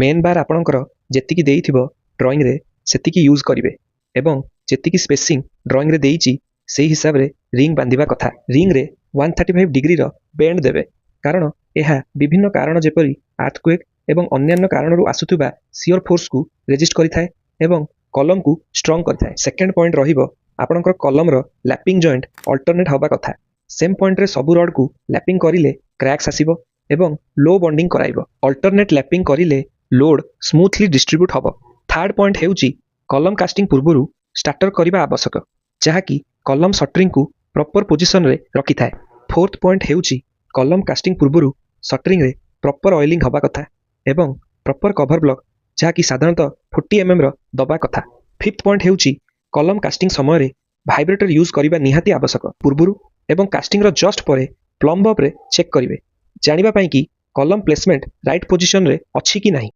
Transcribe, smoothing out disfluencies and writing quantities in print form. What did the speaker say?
Main बार आपणकर जेतिकी देइथिबो drawing रे सेतिकी use करिवे एवं जेतिकी स्पेसिंग ड्राइंग रे देइची सेही हिसाब रे रिंग बांधिबा कथा। रिंग रे 135 डिग्री रो बेंड देबे कारण एहा विभिन्न कारण जेपरी अर्थक्वेक एवं अन्यान्य कारणरू आसुथुबा शियर फोर्स को रेजिस्ट करिथाय एवं कलम को स्ट्रांग करिथाय। सेकंड पॉइंट रहिबो आपणकर कलम रो लैपिंग जॉइंट अल्टरनेट हबा कथा। सेम पॉइंट रे सबु रड को लैपिंग करिले क्रैक्स आसीबो एवं लो बॉन्डिंग कराइबो। अल्टरनेट लैपिंग करिले लोड स्मूथली डिस्ट्रीब्यूट हबो। थर्ड पॉइंट हेउची कलम कास्टिंग पूर्वरु स्टार्टर करिबा आवश्यक जहाकी कलम शटरिंग को प्रॉपर पोजीशन रे रखि थाए। फोर्थ पॉइंट हेउची कलम कास्टिंग पूर्वरु शटरिंग रे प्रॉपर ऑयलिंग हबा कथा एवं प्रॉपर कवर ब्लॉक जहाकी साधारणतः 40 mm रो दबा कथा। फिफ्थ पॉइंट हेउची कलम कास्टिंग समय रे वाइब्रेटर यूज करिबा निहाती आवश्यक। पूर्वरु एवं कास्टिंग रो जस्ट परे प्लम्ब अप रे चेक करिवे जानिबा पई कि कलम प्लेसमेंट राइट पोजीशन रे अछि कि नाही।